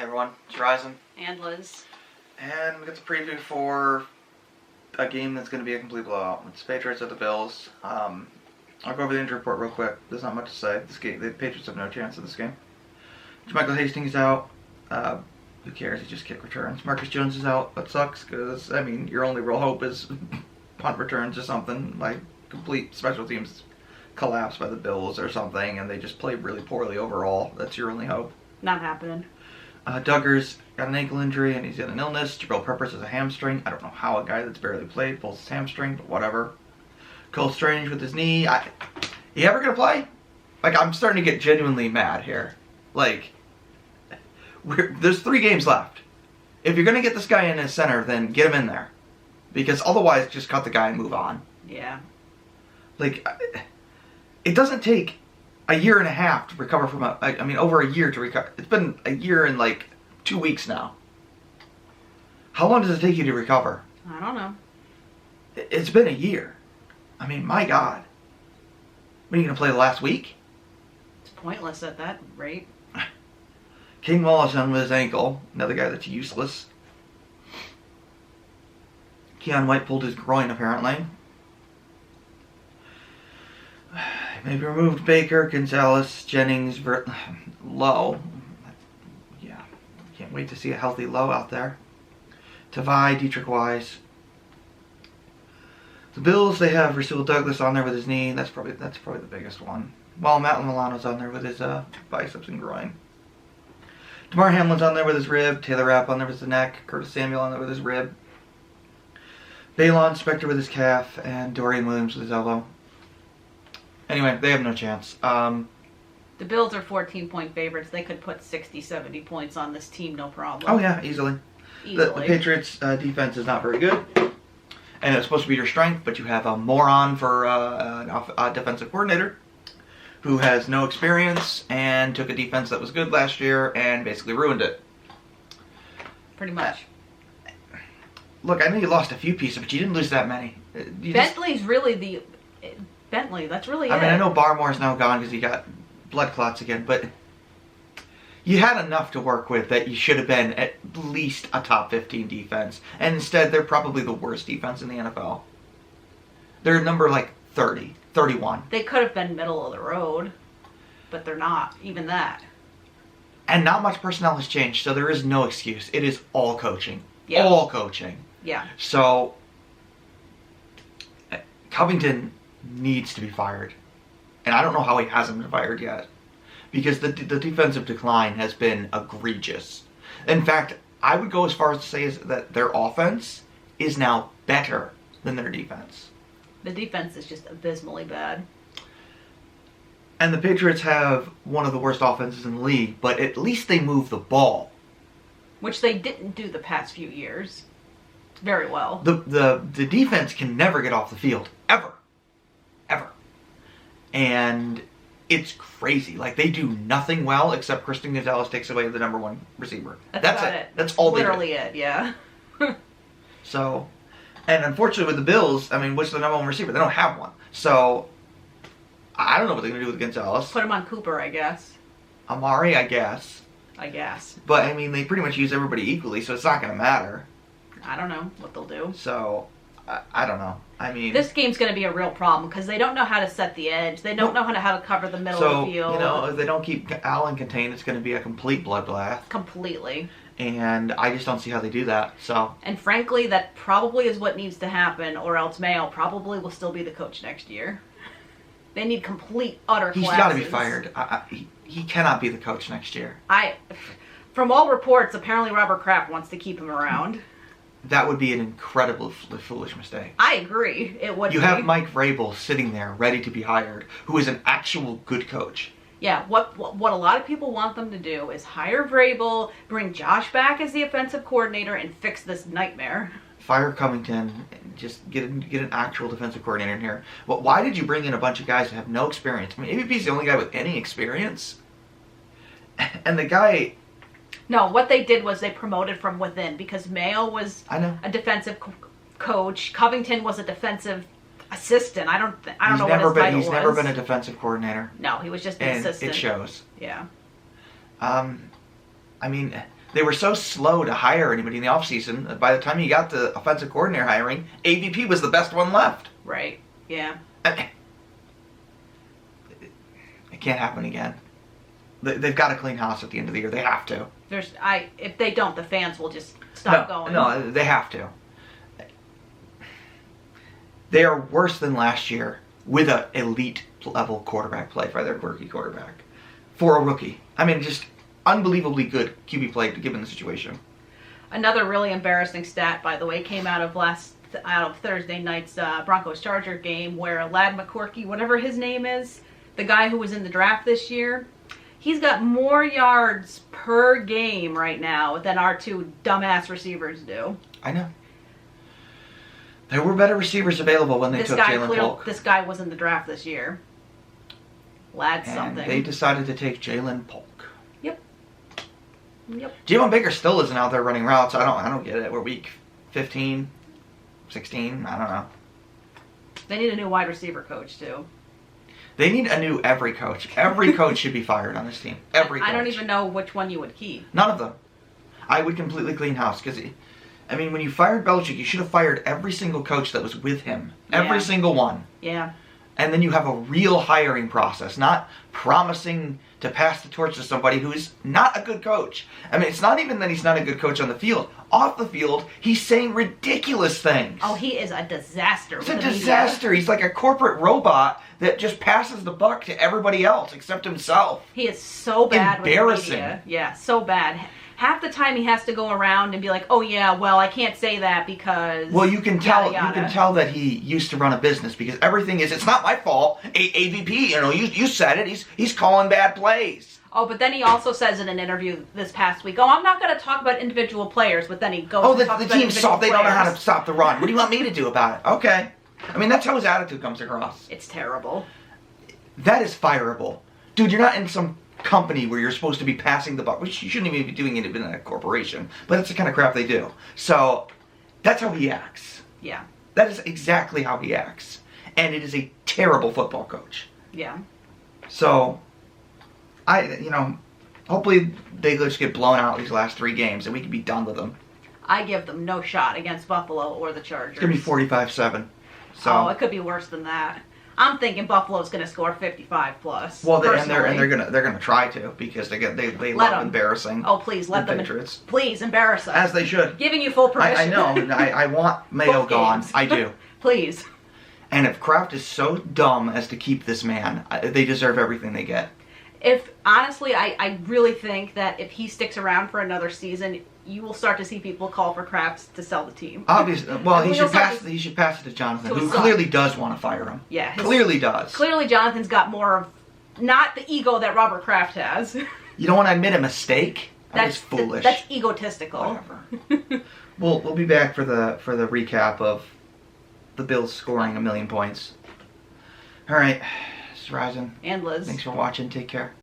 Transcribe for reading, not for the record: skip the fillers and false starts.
everyone, it's Ryzen. And Liz. And we got the preview for a game that's going to be a complete blowout. It's Patriots at the Bills. I'll go over the injury report real quick. There's not much to say. This game, the Patriots have no chance in this game. Michael Hastings is out. Who cares? He just kick returns. Marcus Jones is out. That sucks because, I mean, your only real hope is punt returns or something. Like, complete special teams collapse by the Bills or something, and they just play really poorly overall. That's your only hope. Not happening. Duggar's got an ankle injury and he's got an illness. Jabril Peppers has a hamstring. I don't know how a guy that's barely played pulls his hamstring, but whatever. Cole Strange with his knee. He ever gonna play? Like, I'm starting to get genuinely mad here. Like, there's 3 games left. If you're gonna get this guy in as center, then get him in there. Because otherwise, just cut the guy and move on. Yeah. Like, it doesn't take a year and a half to recover from over a year to recover. It's been a year and like 2 weeks now. How long does it take you to recover? I don't know. It's been a year. I mean, my God. What, are you going to play the last week? It's pointless at that rate. King Wallace on with his ankle. Another guy that's useless. Keon White pulled his groin, apparently. Maybe removed Baker, Gonzalez, Jennings, Lowe. Yeah, can't wait to see a healthy Lowe out there. Tavai, Dietrich Wise. The Bills, they have Rasul Douglas on there with his knee. That's probably the biggest one. While Matt Milano's on there with his biceps and groin. Damar Hamlin's on there with his rib. Taylor Rapp on there with his neck. Curtis Samuel on there with his rib. Balon Spector with his calf, and Dorian Williams with his elbow. Anyway, they have no chance. The Bills are 14-point favorites. They could put 60, 70 points on this team, no problem. Oh, yeah, easily. The Patriots' defense is not very good. And it's supposed to be your strength, but you have a moron for a defensive coordinator who has no experience and took a defense that was good last year and basically ruined it. Pretty much. Look, I know you lost a few pieces, but you didn't lose that many. Bentley's really the... Bentley, that's really it. I mean, I know Barmore's now gone because he got blood clots again, but you had enough to work with that you should have been at least a top 15 defense. And instead, they're probably the worst defense in the NFL. They're number like 30, 31. They could have been middle of the road, but they're not, even that. And not much personnel has changed, so there is no excuse. It is all coaching. Yeah. All coaching. Yeah. So, Covington needs to be fired. And I don't know how he hasn't been fired yet. Because the defensive decline has been egregious. In fact, I would go as far as to say that their offense is now better than their defense. The defense is just abysmally bad. And the Patriots have one of the worst offenses in the league, but at least they move the ball. Which they didn't do the past few years. Very well. The defense can never get off the field. Ever. And it's crazy. Like, they do nothing well except Christian Gonzalez takes away the number 1 receiver. That's it. That's all they do. Literally it, yeah. So, and unfortunately with the Bills, I mean, what's the number 1 receiver? They don't have one. So, I don't know what they're going to do with Gonzalez. Put him on Cooper, I guess. Amari, I guess. But, I mean, they pretty much use everybody equally, so it's not going to matter. I don't know what they'll do. So, I don't know. I mean, this game's going to be a real problem because they don't know how to set the edge. They don't know how to cover the middle of the field. So, you know, if they don't keep Allen contained, it's going to be a complete bloodbath. Completely. And I just don't see how they do that. So. And frankly, that probably is what needs to happen, or else Mayo probably will still be the coach next year. They need complete, utter collapses. He's got to be fired. He cannot be the coach next year. From all reports, apparently Robert Kraft wants to keep him around. That would be an incredibly foolish mistake. I agree. It would. You have Mike Vrabel sitting there ready to be hired, who is an actual good coach. Yeah, what a lot of people want them to do is hire Vrabel, bring Josh back as the offensive coordinator, and fix this nightmare. Fire Covington, and just get an actual defensive coordinator in here. Well, why did you bring in a bunch of guys who have no experience? I mean, AVP's the only guy with any experience. And the guy... No, what they did was they promoted from within because Mayo was a defensive coach. Covington was a defensive assistant. I don't know what his title was. He's never been a defensive coordinator. No, he was just an assistant. It shows. Yeah. I mean, They were so slow to hire anybody in the offseason that by the time you got to offensive coordinator hiring, AVP was the best one left. Right. Yeah. It can't happen again. They've got to clean house at the end of the year. They have to. If they don't, the fans will just stop going. No, they have to. They are worse than last year with an elite level quarterback play by their rookie quarterback. For a rookie. I mean, just unbelievably good QB play given the situation. Another really embarrassing stat, by the way, came out of Thursday night's Broncos-Charger game where Ladd McCourty, whatever his name is, the guy who was in the draft this year, he's got more yards per game right now than our two dumbass receivers do. I know. There were better receivers available when they took Jalen Polk. This guy was in the draft this year. Ladd something. And they decided to take Jalen Polk. Yep. Jalen Baker still isn't out there running routes. I don't get it. We're week 15, 16. I don't know. They need a new wide receiver coach too. They need a new every coach. Every coach should be fired on this team. Every coach. I don't even know which one you would keep. None of them. I would completely clean house because, I mean, when you fired Belichick, you should have fired every single coach that was with him. Every single one. Yeah. And then you have a real hiring process, not promising to pass the torch to somebody who is not a good coach. I mean, it's not even that he's not a good coach on the field. Off the field, he's saying ridiculous things. Oh, he is a disaster. It's a disaster. He's like a corporate robot that just passes the buck to everybody else except himself. He is so bad Embarrassing. with the media. Yeah, so bad. Half the time he has to go around and be like, "Oh yeah, well I can't say that because." Well, you can tell. Yada, yada. You can tell that he used to run a business because everything is. It's not my fault. AVP, you said it. He's calling bad plays. Oh, but then he also says in an interview this past week, "Oh, I'm not going to talk about individual players." But then he goes. The team's soft. They don't know how to stop the run. What do you want me to do about it? Okay. I mean, that's how his attitude comes across. It's terrible. That is fireable, dude. You're not in some company where you're supposed to be passing the buck, which you shouldn't even be doing it in a corporation, but it's the kind of crap they do. So that's how he acts. Yeah. That is exactly how he acts. And it is a terrible football coach. Yeah. So hopefully they just get blown out these last 3 games and we can be done with them. I give them no shot against Buffalo or the Chargers. It's going to be 45-7. So oh, it could be worse than that. I'm thinking Buffalo's going to score 55 plus. Well, they're gonna try to because they love embarrassing. Oh, please let them. Patriots. Please embarrass us. As they should. Giving you full permission. I know. I want Mayo gone. I do. Please. And if Kraft is so dumb as to keep this man, they deserve everything they get. Honestly, I really think that if he sticks around for another season, you will start to see people call for Kraft to sell the team. Obviously, well, he should pass it to Jonathan, who clearly does want to fire him. Yeah, clearly does. Clearly, Jonathan's got more of not the ego that Robert Kraft has. You don't want to admit a mistake. That's foolish. That's egotistical. Whatever. We'll be back for the recap of the Bills scoring 1,000,000 points. All right, this is Ryzen and Liz. Thanks for watching. Take care.